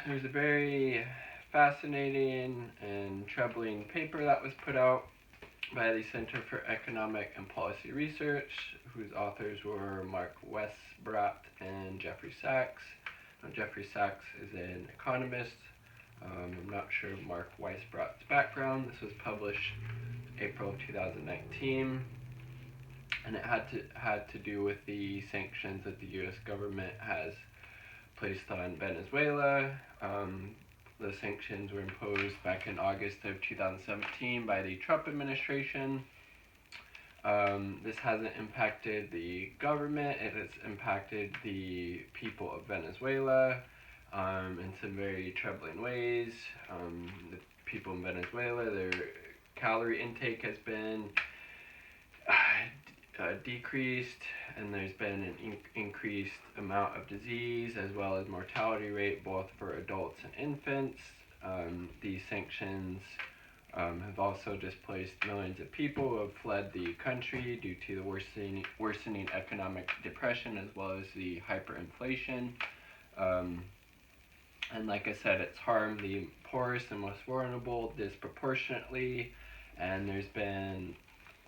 there's a very fascinating and troubling paper that was put out by the Center for Economic and Policy Research, whose authors were Mark Westbrook and Jeffrey Sachs. Now, Jeffrey Sachs is an economist. I'm not sure Mark Weisbrot's background. This was published April of 2019, and it had to do with the sanctions that the U.S. government has placed on Venezuela. The sanctions were imposed back in August of 2017 by the Trump administration. This hasn't impacted the government, it has impacted the people of Venezuela in some very troubling ways. The people in Venezuela, their calorie intake has been decreased, and there's been an increased amount of disease as well as mortality rate both for adults and infants. These sanctions have also displaced millions of people who have fled the country due to the worsening economic depression as well as the hyperinflation. And like I said, it's harmed the poorest and most vulnerable disproportionately, and there's been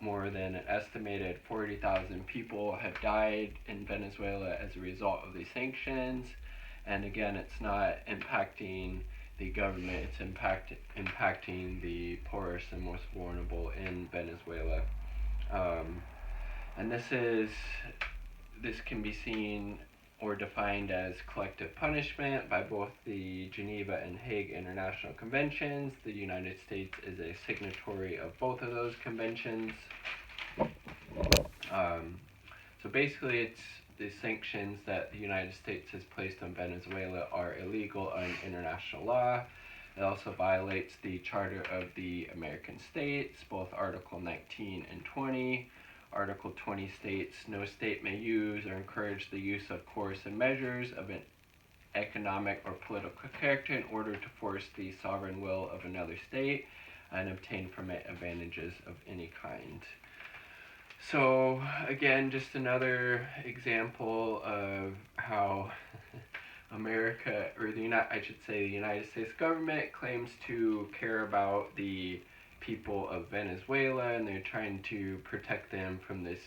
more than an estimated 40,000 people have died in Venezuela as a result of these sanctions. And again, it's not impacting the government, it's impacting the poorest and most vulnerable in Venezuela. And this can be seen or defined as collective punishment by both the Geneva and Hague International Conventions. The United States is a signatory of both of those conventions. So basically, it's the sanctions that the United States has placed on Venezuela are illegal under international law. It also violates the Charter of the American States, both Article 19 and 20. Article 20 states, no state may use or encourage the use of coercive measures of an economic or political character in order to force the sovereign will of another state and obtain from it advantages of any kind. So again, just another example of how America, or the United States government claims to care about the people of Venezuela, and they're trying to protect them from this,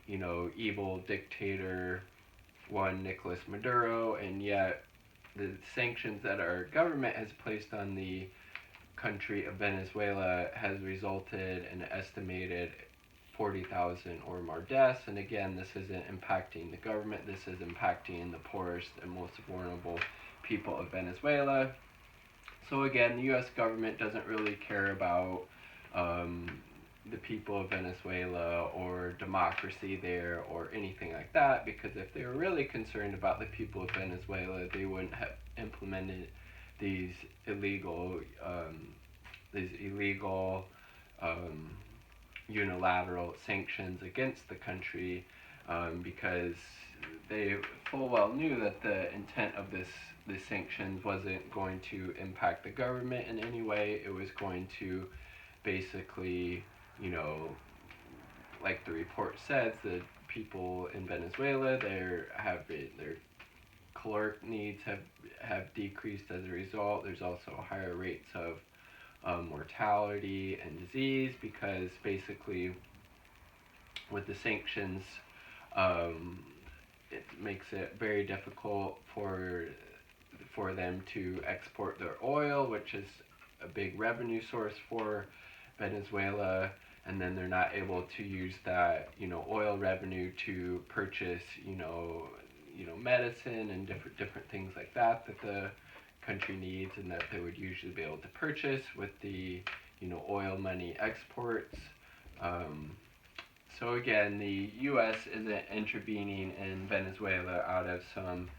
evil dictator, Nicolas Maduro, and yet the sanctions that our government has placed on the country of Venezuela has resulted in an estimated 40,000 or more deaths. And again, this isn't impacting the government, this is impacting the poorest and most vulnerable people of Venezuela. So again, the U.S. government doesn't really care about the people of Venezuela or democracy there or anything like that, because if they were really concerned about the people of Venezuela, they wouldn't have implemented these illegal unilateral sanctions against the country, because they full well knew that the intent of the sanctions wasn't going to impact the government in any way. It was going to basically, like the report says, the people in Venezuela, their caloric needs have decreased as a result. There's also higher rates of mortality and disease, because basically with the sanctions, it makes it very difficult for them to export their oil, which is a big revenue source for Venezuela, and then they're not able to use that oil revenue to purchase medicine and different things like that the country needs, and that they would usually be able to purchase with the oil money exports. So again, the U.S. isn't intervening in Venezuela out of some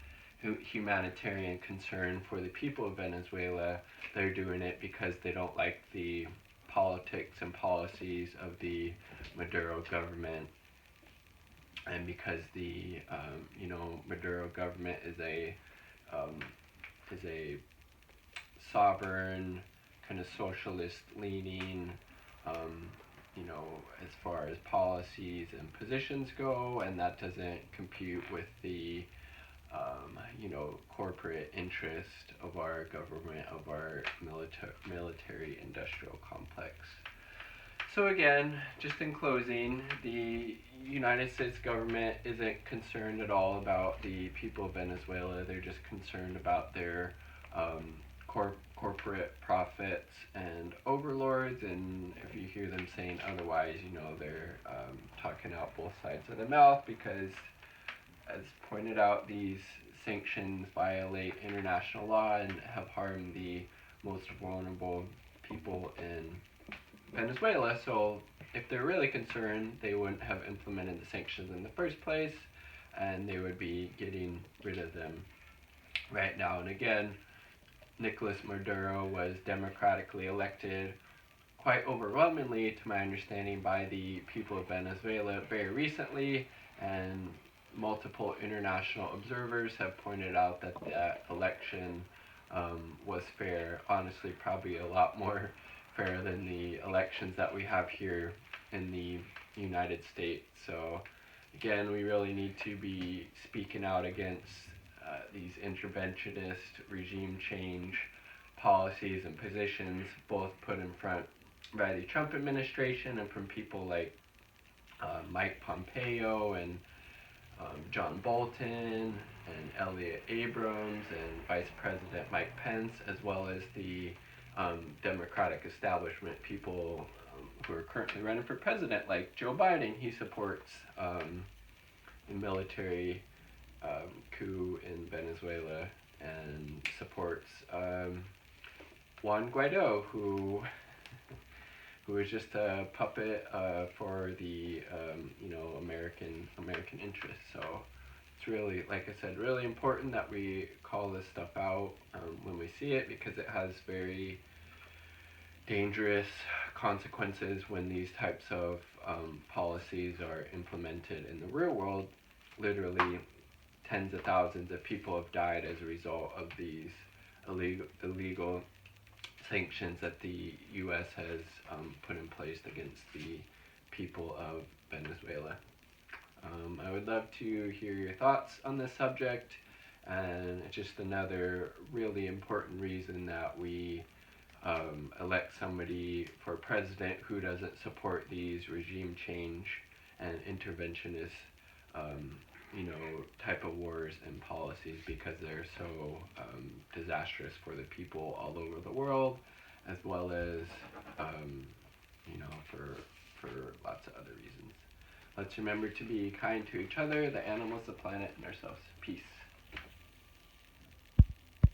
humanitarian concern for the people of Venezuela. They're doing it because they don't like the politics and policies of the Maduro government, and because the Maduro government is a sovereign, kind of socialist leaning, as far as policies and positions go, and that doesn't compute with the corporate interest of our government, of our military industrial complex. So again, just in closing, the United States government isn't concerned at all about the people of Venezuela. They're just concerned about their um, corporate profits and overlords. And if you hear them saying otherwise, they're talking out both sides of the mouth because, as pointed out, these sanctions violate international law and have harmed the most vulnerable people in Venezuela. So if they're really concerned, they wouldn't have implemented the sanctions in the first place, and they would be getting rid of them right now. And again, Nicolas Maduro was democratically elected quite overwhelmingly, to my understanding, by the people of Venezuela very recently, and multiple international observers have pointed out that that election was fair. Honestly, probably a lot more fair than the elections that we have here in the United States. So, again, we really need to be speaking out against these interventionist regime change policies and positions, both put in front by the Trump administration and from people like Mike Pompeo and John Bolton and Elliot Abrams and Vice President Mike Pence, as well as the Democratic establishment, people who are currently running for president, like Joe Biden. He supports the military coup in Venezuela and supports Juan Guaido, who is just a puppet for the American interests. So it's really, like I said, really important that we call this stuff out when we see it, because it has very dangerous consequences when these types of policies are implemented in the real world. Literally, tens of thousands of people have died as a result of these illegal sanctions that the U.S. has put in place against the people of Venezuela. I would love to hear your thoughts on this subject, and it's just another really important reason that we elect somebody for president who doesn't support these regime change and interventionist type of wars and policies, because they're so disastrous for the people all over the world, as well as for lots of other reasons. Let's remember to be kind to each other, the animals, the planet, and ourselves. Peace.